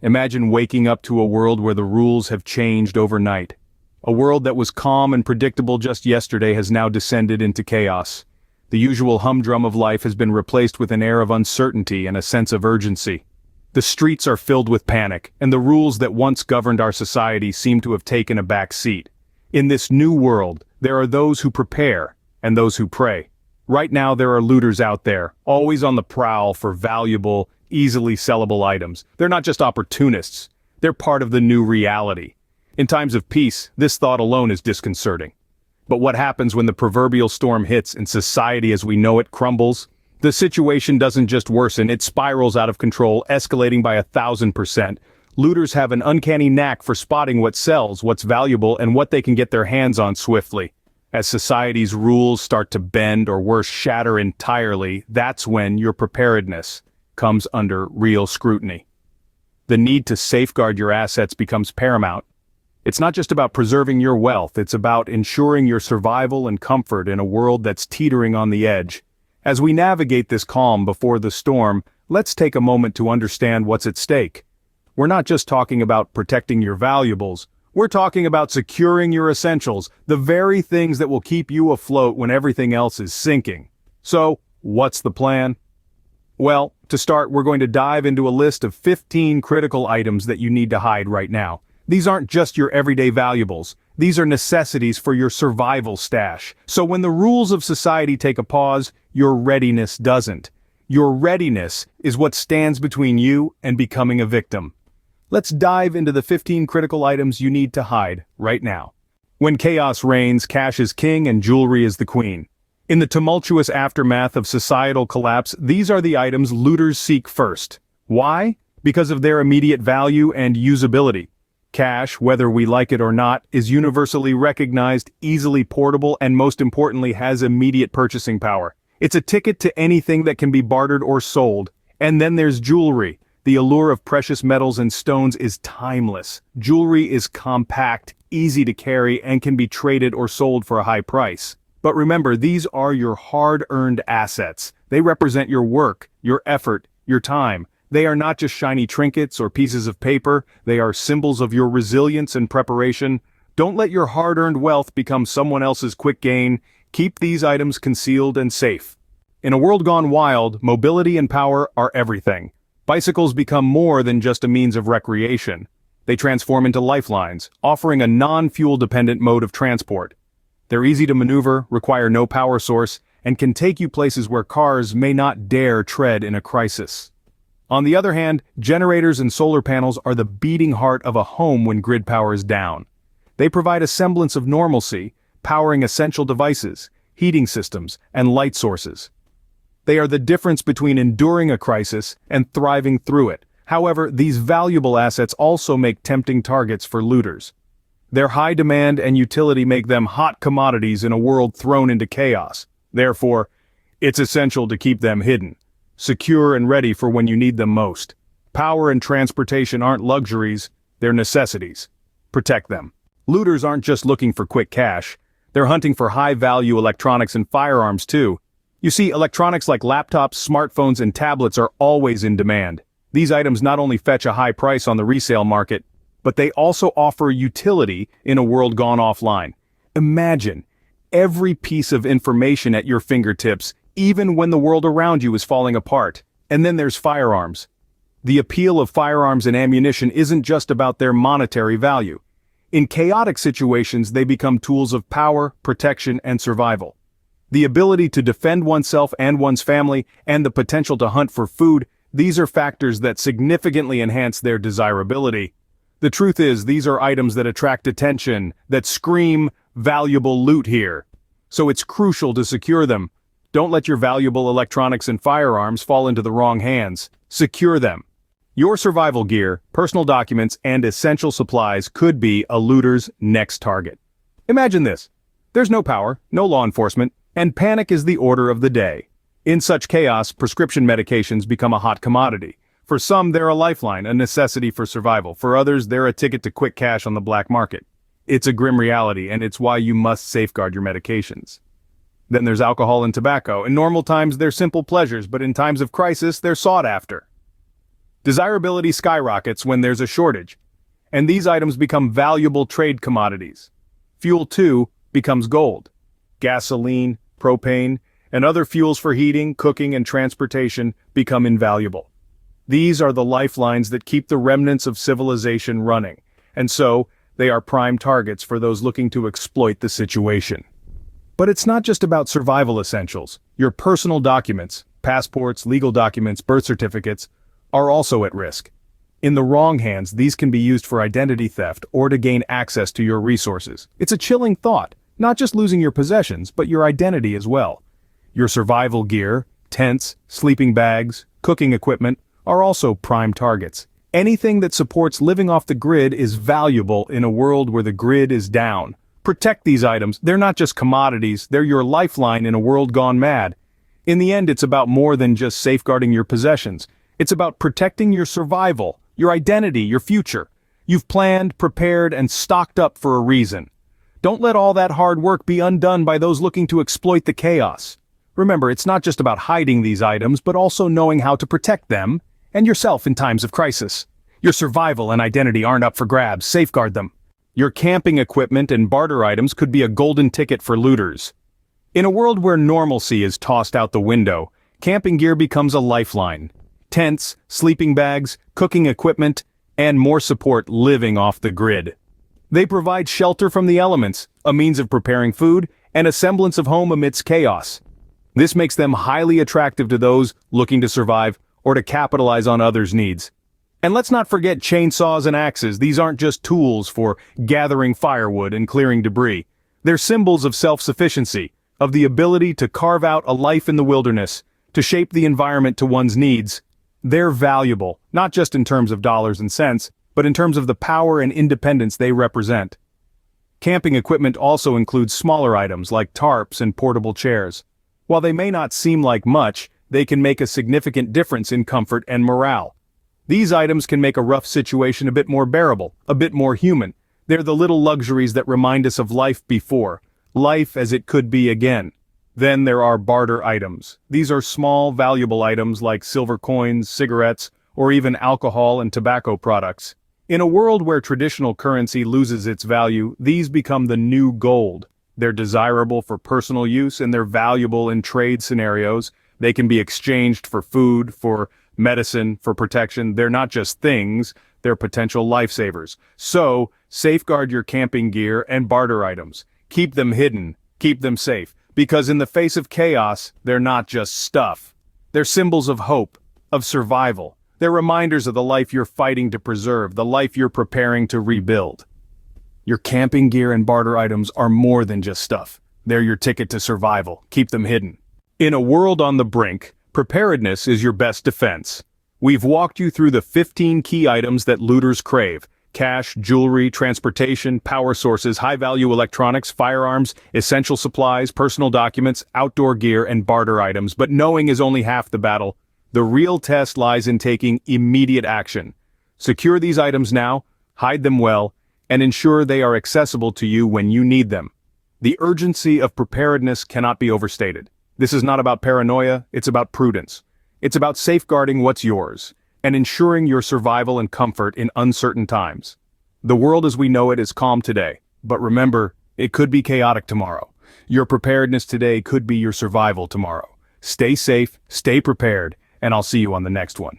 Imagine waking up to a world where the rules have changed overnight. A world that was calm and predictable just yesterday has now descended into chaos. The usual humdrum of life has been replaced with an air of uncertainty and a sense of urgency. The streets are filled with panic, and the rules that once governed our society seem to have taken a back seat. In this new world, there are those who prepare, and those who pray. Right now there are looters out there, always on the prowl for valuable, easily sellable items. They're not just opportunists, they're part of the new reality. In times of peace, this thought alone is disconcerting. But what happens when the proverbial storm hits and society as we know it crumbles? The situation doesn't just worsen, it spirals out of control, escalating by 1,000%. Looters have an uncanny knack for spotting what sells, what's valuable, and what they can get their hands on swiftly. As society's rules start to bend or worse shatter entirely, that's when your preparedness comes under real scrutiny. The need to safeguard your assets becomes paramount. It's not just about preserving your wealth, it's about ensuring your survival and comfort in a world that's teetering on the edge. As we navigate this calm before the storm, let's take a moment to understand what's at stake. We're not just talking about protecting your valuables, we're talking about securing your essentials, the very things that will keep you afloat when everything else is sinking. So, what's the plan? Well, to start, we're going to dive into a list of 15 critical items that you need to hide right now. These aren't just your everyday valuables. These are necessities for your survival stash. So when the rules of society take a pause, your readiness doesn't. Your readiness is what stands between you and becoming a victim. Let's dive into the 15 critical items you need to hide right now. When chaos reigns, cash is king and jewelry is the queen. In the tumultuous aftermath of societal collapse, these are the items looters seek first. Why? Because of their immediate value and usability. Cash, whether we like it or not, is universally recognized, easily portable, and most importantly has immediate purchasing power. It's a ticket to anything that can be bartered or sold. And then there's jewelry. The allure of precious metals and stones is timeless. Jewelry is compact, easy to carry, and can be traded or sold for a high price. But remember, these are your hard-earned assets. They represent your work, your effort, your time. They are not just shiny trinkets or pieces of paper, they are symbols of your resilience and preparation. Don't let your hard-earned wealth become someone else's quick gain. Keep these items concealed and safe. In a world gone wild, mobility and power are everything. Bicycles become more than just a means of recreation. They transform into lifelines, offering a non-fuel-dependent mode of transport. They're easy to maneuver, require no power source, and can take you places where cars may not dare tread in a crisis. On the other hand, generators and solar panels are the beating heart of a home when grid power is down. They provide a semblance of normalcy, powering essential devices, heating systems, and light sources. They are the difference between enduring a crisis and thriving through it. However, these valuable assets also make tempting targets for looters. Their high demand and utility make them hot commodities in a world thrown into chaos. Therefore, it's essential to keep them hidden, secure and ready for when you need them most. Power and transportation aren't luxuries, they're necessities. Protect them. Looters aren't just looking for quick cash, they're hunting for high-value electronics and firearms too. You see, electronics like laptops, smartphones, and tablets are always in demand. These items not only fetch a high price on the resale market, but they also offer utility in a world gone offline. Imagine every piece of information at your fingertips, even when the world around you is falling apart. And then there's firearms. The appeal of firearms and ammunition isn't just about their monetary value. In chaotic situations, they become tools of power, protection, and survival. The ability to defend oneself and one's family, and the potential to hunt for food, these are factors that significantly enhance their desirability. The truth is, these are items that attract attention, that scream valuable loot here. So it's crucial to secure them. Don't let your valuable electronics and firearms fall into the wrong hands. Secure them. Your survival gear, personal documents, and essential supplies could be a looter's next target. Imagine this. There's no power, no law enforcement, and panic is the order of the day. In such chaos, prescription medications become a hot commodity. For some, they're a lifeline, a necessity for survival. For others, they're a ticket to quick cash on the black market. It's a grim reality, and it's why you must safeguard your medications. Then there's alcohol and tobacco. In normal times, they're simple pleasures, but in times of crisis, they're sought after. Desirability skyrockets when there's a shortage, and these items become valuable trade commodities. Fuel, too, becomes gold. Gasoline, propane, and other fuels for heating, cooking, and transportation become invaluable. These are the lifelines that keep the remnants of civilization running, and so, they are prime targets for those looking to exploit the situation. But it's not just about survival essentials. Your personal documents, passports, legal documents, birth certificates, are also at risk. In the wrong hands, these can be used for identity theft or to gain access to your resources. It's a chilling thought, not just losing your possessions, but your identity as well. Your survival gear, tents, sleeping bags, cooking equipment, are also prime targets. Anything that supports living off the grid is valuable in a world where the grid is down. Protect these items. They're not just commodities, they're your lifeline in a world gone mad. In the end, it's about more than just safeguarding your possessions. It's about protecting your survival, your identity, your future. You've planned, prepared, and stocked up for a reason. Don't let all that hard work be undone by those looking to exploit the chaos. Remember, it's not just about hiding these items, but also knowing how to protect them and yourself in times of crisis. Your survival and identity aren't up for grabs, safeguard them. Your camping equipment and barter items could be a golden ticket for looters. In a world where normalcy is tossed out the window, camping gear becomes a lifeline. Tents, sleeping bags, cooking equipment, and more support living off the grid. They provide shelter from the elements, a means of preparing food, and a semblance of home amidst chaos. This makes them highly attractive to those looking to survive or to capitalize on others' needs. And let's not forget chainsaws and axes. These aren't just tools for gathering firewood and clearing debris. They're symbols of self-sufficiency, of the ability to carve out a life in the wilderness, to shape the environment to one's needs. They're valuable, not just in terms of dollars and cents, but in terms of the power and independence they represent. Camping equipment also includes smaller items like tarps and portable chairs. While they may not seem like much, they can make a significant difference in comfort and morale. These items can make a rough situation a bit more bearable, a bit more human. They're the little luxuries that remind us of life before, life as it could be again. Then there are barter items. These are small, valuable items like silver coins, cigarettes, or even alcohol and tobacco products. In a world where traditional currency loses its value, these become the new gold. They're desirable for personal use and they're valuable in trade scenarios. They can be exchanged for food, for medicine, for protection. They're not just things, they're potential lifesavers. So, safeguard your camping gear and barter items. Keep them hidden, keep them safe, because in the face of chaos, they're not just stuff. They're symbols of hope, of survival. They're reminders of the life you're fighting to preserve, the life you're preparing to rebuild. Your camping gear and barter items are more than just stuff. They're your ticket to survival. Keep them hidden. In a world on the brink, preparedness is your best defense. We've walked you through the 15 key items that looters crave: cash, jewelry, transportation, power sources, high-value electronics, firearms, essential supplies, personal documents, outdoor gear, and barter items. But knowing is only half the battle. The real test lies in taking immediate action. Secure these items now, hide them well, and ensure they are accessible to you when you need them. The urgency of preparedness cannot be overstated. This is not about paranoia, it's about prudence. It's about safeguarding what's yours, and ensuring your survival and comfort in uncertain times. The world as we know it is calm today, but remember, it could be chaotic tomorrow. Your preparedness today could be your survival tomorrow. Stay safe, stay prepared, and I'll see you on the next one.